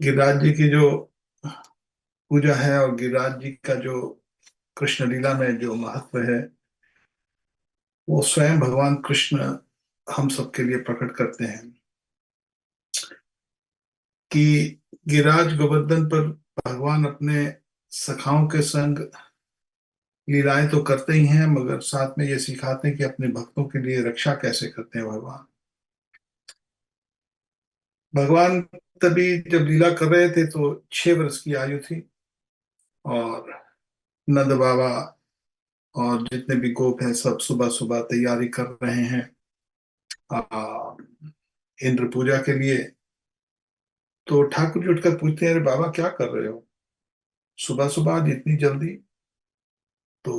गिरिराज जी की जो पूजा है और गिरिराज जी का जो कृष्ण लीला में जो महत्व है, वो स्वयं भगवान कृष्ण हम सबके लिए प्रकट करते हैं कि गिरिराज गोवर्धन पर भगवान अपने सखाओं के संग लीलाएं तो करते ही हैं, मगर साथ में ये सिखाते हैं कि अपने भक्तों के लिए रक्षा कैसे करते हैं भगवान। भगवान तभी जब लीला कर रहे थे तो 6 वर्ष की आयु थी, और नंद बाबा और जितने भी गोप हैं सब सुबह सुबह तैयारी कर रहे हैं आ, इंद्र पूजा के लिए। तो ठाकुर जी उठकर पूछते हैं, अरे बाबा क्या कर रहे हो सुबह सुबह आज इतनी जल्दी? तो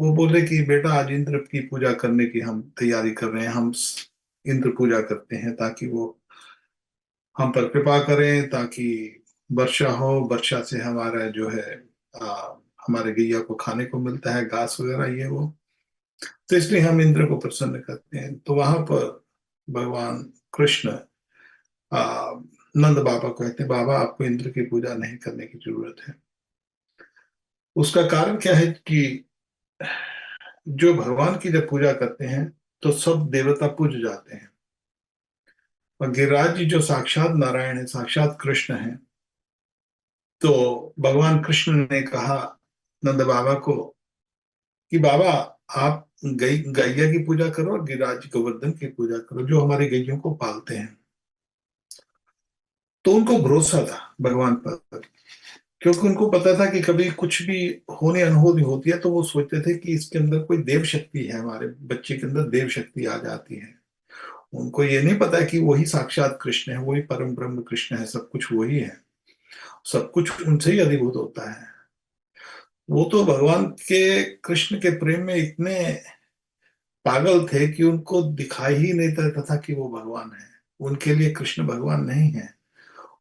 वो बोले कि बेटा आज इंद्र की पूजा करने की हम तैयारी कर रहे हैं। हम इंद्र पूजा करते हैं ताकि वो हम पर कृपा करें, ताकि वर्षा हो, वर्षा से हमारा जो है आ, हमारे गैया को खाने को मिलता है, घास वगैरह ये वो। तो इसलिए हम इंद्र को प्रसन्न करते हैं। तो वहां पर भगवान कृष्ण आ, नंद बाबा को कहते हैं, बाबा आपको इंद्र की पूजा नहीं करने की जरूरत है। उसका कारण क्या है कि जो भगवान की जब पूजा करते हैं तो सब देवता पूज जाते हैं, और गिरिराज जी जो साक्षात नारायण है, साक्षात कृष्ण है। तो भगवान कृष्ण ने कहा नंद बाबा को कि बाबा आप गैया की पूजा करो और गिरिराज गोवर्धन की पूजा करो जो हमारी गैयों को पालते हैं। तो उनको भरोसा था भगवान पर, क्योंकि उनको पता था कि कभी कुछ भी होने अनहोनी होती है तो वो सोचते थे कि इसके अंदर कोई देव शक्ति है, हमारे बच्चे के अंदर देव शक्ति आ जाती है। उनको ये नहीं पता कि वही साक्षात कृष्ण है, वही परम ब्रह्म कृष्ण है, सब कुछ वही है, सब कुछ उनसे ही अधिभूत होता है। वो तो भगवान के कृष्ण के प्रेम में इतने पागल थे कि उनको दिखाई ही नहीं देता था कि वो भगवान है। उनके लिए कृष्ण भगवान नहीं है,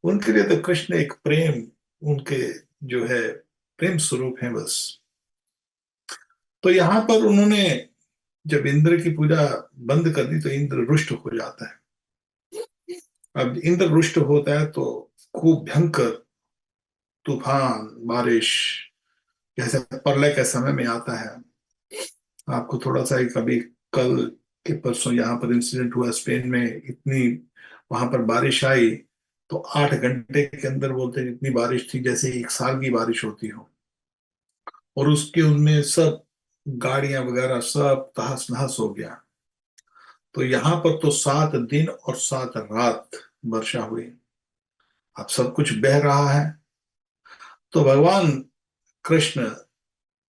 उनके लिए तो कृष्ण एक प्रेम, उनके जो है प्रेम स्वरूप है बस। तो यहाँ पर उन्होंने जब इंद्र की पूजा बंद कर दी तो इंद्र रुष्ट हो जाता है। अब इंद्र रुष्ट होता है तो खूब भयंकर तूफान बारिश जैसे प्रलय के समय में आता है। आपको थोड़ा सा एक अभी कल के परसों यहाँ पर इंसिडेंट हुआ स्पेन में, इतनी वहां पर बारिश आई तो 8 घंटे के अंदर बोलते हैं इतनी बारिश थी जैसे 1 साल की बारिश होती हो। और उसके उनमें सब गाड़ियां वगैरह सब तहस नहस हो गया। तो यहाँ पर तो 7 दिन और 7 रात वर्षा हुई। अब सब कुछ बह रहा है। तो भगवान कृष्ण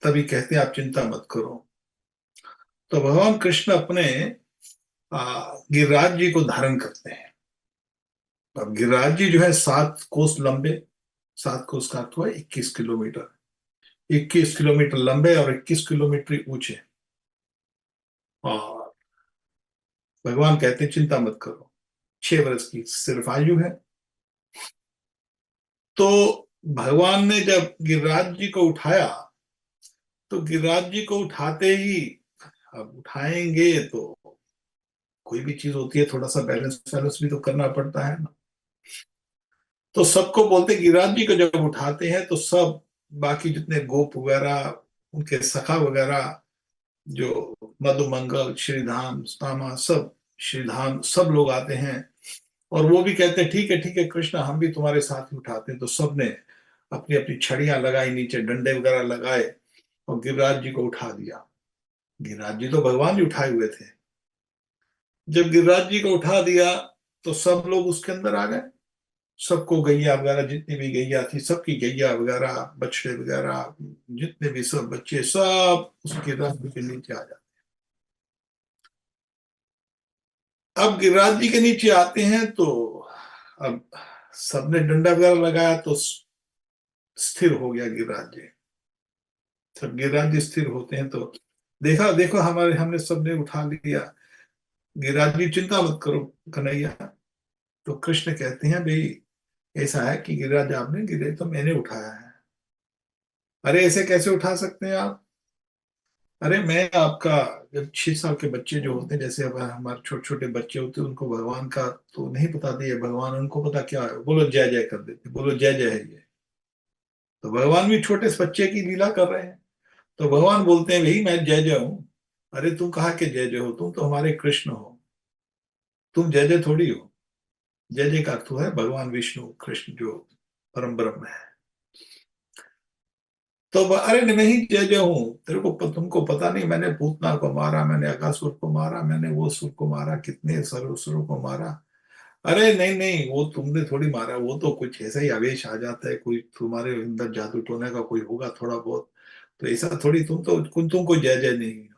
तभी कहते हैं आप चिंता मत करो। तो भगवान कृष्ण अपने गिरिराज जी को धारण करते हैं। अब गिरिराज जी जो है 7 कोस लंबे, 7 कोस का अर्थ हुआ 21 किलोमीटर, 21 किलोमीटर लंबे और 21 किलोमीटर ऊंचे। और भगवान कहते हैं चिंता मत करो, 6 वर्ष की सिर्फ आयु है। तो भगवान ने जब गिरिराज जी को उठाया तो गिरिराज जी को उठाते ही, अब उठाएंगे तो कोई भी चीज होती है थोड़ा सा बैलेंस बैलेंस भी तो करना पड़ता है ना। तो सबको बोलते गिरिराज जी को जब उठाते हैं तो सब बाकी जितने गोप वगैरह, उनके सखा वगैरह, जो मधुमंगल श्रीधाम स्तामा सब, श्रीधाम सब लोग आते हैं। और वो भी कहते हैं ठीक है कृष्ण हम भी तुम्हारे साथ ही उठाते हैं। तो सबने अपनी अपनी छड़ियां लगाई, नीचे डंडे वगैरह लगाए और गिरिराज जी को उठा दिया। गिरिराज जी तो भगवान जी उठाए हुए थे। जब गिरिराज जी को उठा दिया तो सब लोग उसके अंदर आ गए। सबको गैया वगैरह जितनी भी गैया थी सबकी गैया वगैरह बछड़े वगैरह जितने भी सब बच्चे सब उसके रथ के नीचे आ जाते। अब गिरिराज जी के नीचे आते हैं तो अब सबने डंडा वगैरह लगाया तो स्थिर हो गया गिरिराज जी। जब गिरिराज जी स्थिर होते हैं तो देखा देखो हमारे हमने सबने उठा लिया, गिरिराज जी चिंता मत करो कन्हैया। तो कृष्ण कहते हैं भाई ऐसा है कि गिरिराज आपने गिरे तो मैंने उठाया है। अरे ऐसे कैसे उठा सकते हैं आप? अरे मैं आपका, जब 6 साल के बच्चे जो होते हैं, जैसे अब हमारे छोटे छोटे बच्चे होते हैं, उनको भगवान का तो नहीं पता दिया भगवान, उनको पता क्या है, बोलो जय जय कर देते, बोलो जय जय है ये। तो भगवान भी छोटे से बच्चे की लीला कर रहे हैं। तो भगवान बोलते हैं भाई मैं जय जय हूं। अरे तुम कहा के जय जय हो, तुम तो हमारे कृष्ण हो, तुम जय जय थोड़ी हो। जय जय का अर्थ है भगवान विष्णु कृष्ण जो परम ब्रह्म है। तो अरे नहीं जय जय हूँ, तेरे को तुमको पता नहीं, मैंने पूतना को मारा, मैंने अकासुर को मारा, मैंने वो सुर को मारा, कितने असुरों को मारा। अरे नहीं नहीं, वो तुमने थोड़ी मारा, वो तो कुछ ऐसा ही आवेश आ जाता है, कोई तुम्हारे अंदर जादू टोने का कोई होगा थोड़ा बहुत। तो ऐसा थोड़ी, तुम कोई जय जय नहीं।